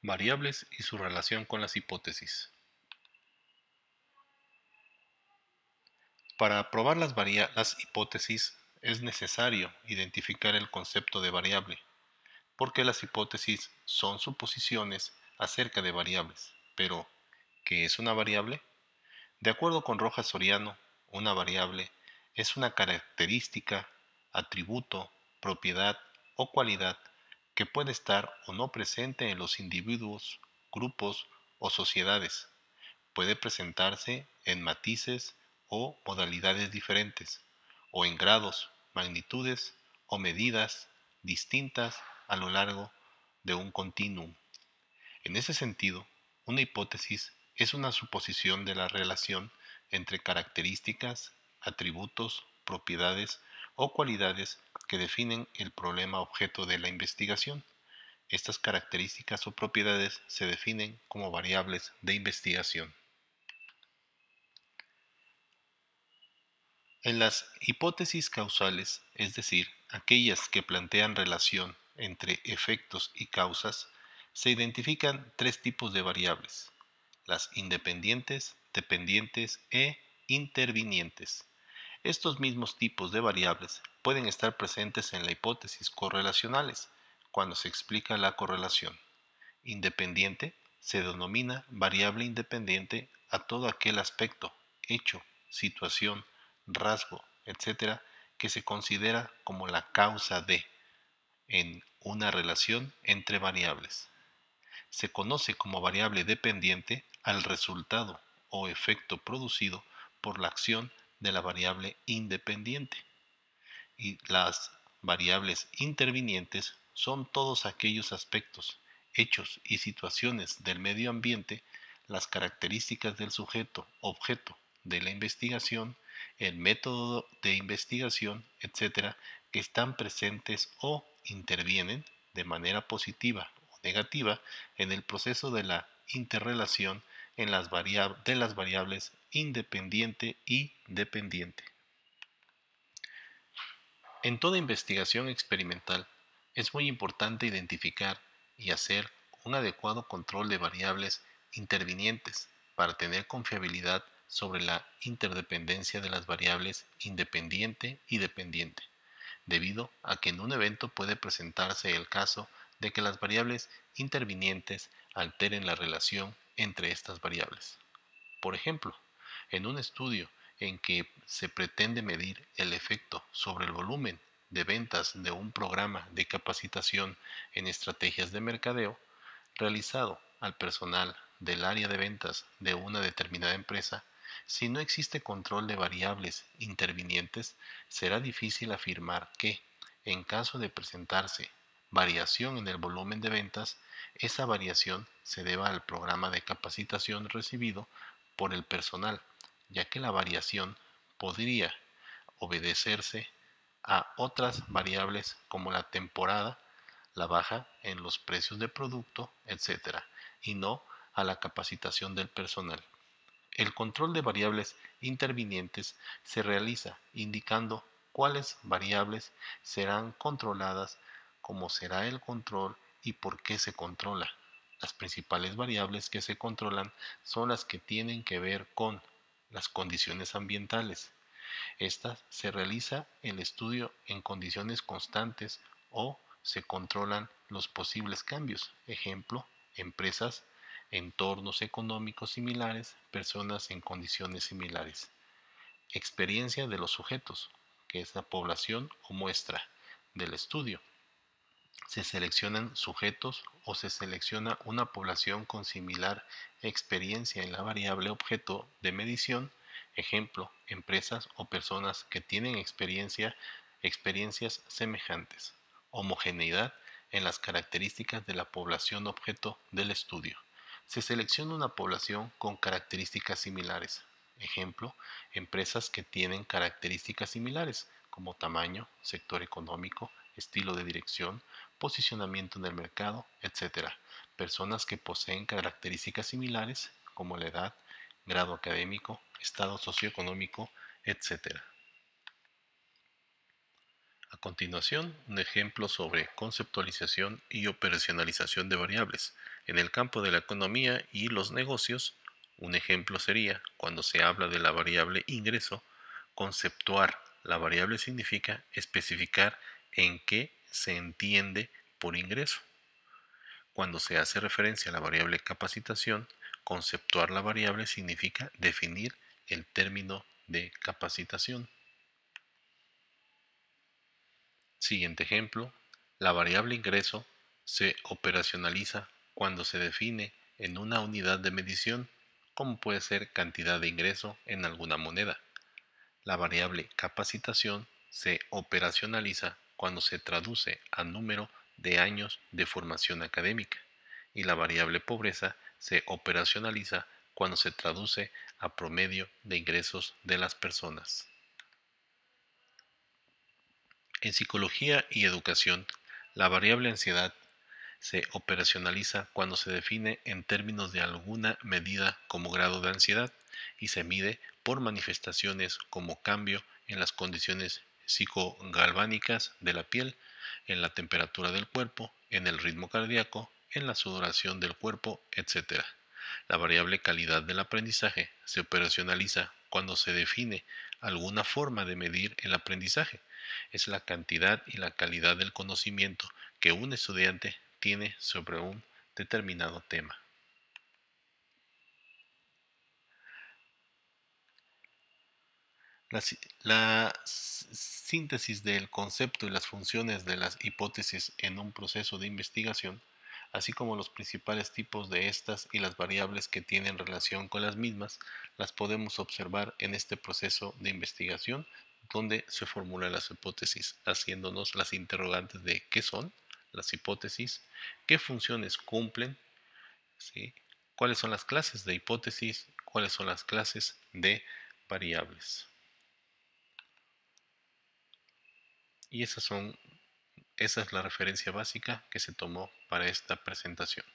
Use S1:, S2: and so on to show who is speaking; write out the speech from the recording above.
S1: Variables y su relación con las hipótesis. Para probar las hipótesis es necesario identificar el concepto de variable, porque las hipótesis son suposiciones acerca de variables. Pero, ¿qué es una variable? De acuerdo con Rojas Soriano, una variable es una característica, atributo, propiedad o cualidad que puede estar o no presente en los individuos, grupos o sociedades. Puede presentarse en matices o modalidades diferentes, o en grados, magnitudes o medidas distintas a lo largo de un continuum. En ese sentido, una hipótesis es una suposición de la relación entre características, atributos, propiedades o cualidades que definen el problema objeto de la investigación. Estas características o propiedades se definen como variables de investigación. En las hipótesis causales, es decir, aquellas que plantean relación entre efectos y causas, se identifican tres tipos de variables: las independientes, dependientes e intervinientes. Estos mismos tipos de variables pueden estar presentes en la hipótesis correlacionales cuando se explica la correlación. Independiente se denomina variable independiente a todo aquel aspecto, hecho, situación, rasgo, etc., que se considera como la causa de en una relación entre variables. Se conoce como variable dependiente al resultado o efecto producido por la acción de la variable independiente. Y las variables intervinientes son todos aquellos aspectos, hechos y situaciones del medio ambiente, las características del sujeto, objeto de la investigación, el método de investigación, etc., que están presentes o intervienen de manera positiva o negativa en el proceso de la interrelación de las variables independiente y dependiente. En toda investigación experimental es muy importante identificar y hacer un adecuado control de variables intervinientes para tener confiabilidad sobre la interdependencia de las variables independiente y dependiente, debido a que en un evento puede presentarse el caso de que las variables intervinientes alteren la relación entre estas variables. Por ejemplo, en un estudio en que se pretende medir el efecto sobre el volumen de ventas de un programa de capacitación en estrategias de mercadeo realizado al personal del área de ventas de una determinada empresa, si no existe control de variables intervinientes, será difícil afirmar que, en caso de presentarse variación en el volumen de ventas, esa variación se deba al programa de capacitación recibido por el personal, ya que la variación podría obedecerse a otras variables como la temporada, la baja en los precios de producto, etc., y no a la capacitación del personal. El control de variables intervinientes se realiza indicando cuáles variables serán controladas, cómo será el control y por qué se controla. Las principales variables que se controlan son las que tienen que ver con las condiciones ambientales. Estas se realiza el estudio en condiciones constantes o se controlan los posibles cambios. Ejemplo, empresas, entornos económicos similares, personas en condiciones similares. Experiencia de los sujetos, que es la población o muestra del estudio. Se seleccionan sujetos o se selecciona una población con similar experiencia en la variable objeto de medición, ejemplo, empresas o personas que tienen experiencias semejantes. Homogeneidad en las características de la población objeto del estudio. Se selecciona una población con características similares, ejemplo, empresas que tienen características similares como tamaño, sector económico, estilo de dirección, posicionamiento en el mercado, etc. Personas que poseen características similares como la edad, grado académico, estado socioeconómico, etc. A continuación, un ejemplo sobre conceptualización y operacionalización de variables, En el campo de la economía y los negocios, un ejemplo sería cuando se habla de la variable ingreso, conceptuar la variable significa especificar en qué se entiende por ingreso. Cuando se hace referencia a la variable capacitación, conceptuar la variable significa definir el término de capacitación. Siguiente ejemplo, la variable ingreso se operacionaliza cuando se define en una unidad de medición, como puede ser cantidad de ingreso en alguna moneda. La variable capacitación se operacionaliza cuando se traduce a número de años de formación académica y la variable pobreza se operacionaliza cuando se traduce a promedio de ingresos de las personas. En psicología y educación, la variable ansiedad se operacionaliza cuando se define en términos de alguna medida como grado de ansiedad y se mide por manifestaciones como cambio en las condiciones psicogalvánicas de la piel, en la temperatura del cuerpo, en el ritmo cardíaco, en la sudoración del cuerpo, etc. La variable calidad del aprendizaje se operacionaliza cuando se define alguna forma de medir el aprendizaje. Es la cantidad y la calidad del conocimiento que un estudiante tiene sobre un determinado tema. La síntesis del concepto y las funciones de las hipótesis en un proceso de investigación, así como los principales tipos de estas y las variables que tienen relación con las mismas, las podemos observar en este proceso de investigación donde se formulan las hipótesis, haciéndonos las interrogantes de qué son las hipótesis, qué funciones cumplen, ¿sí? ¿Cuáles son las clases de hipótesis? ¿Cuáles son las clases de variables? Y esa es la referencia básica que se tomó para esta presentación.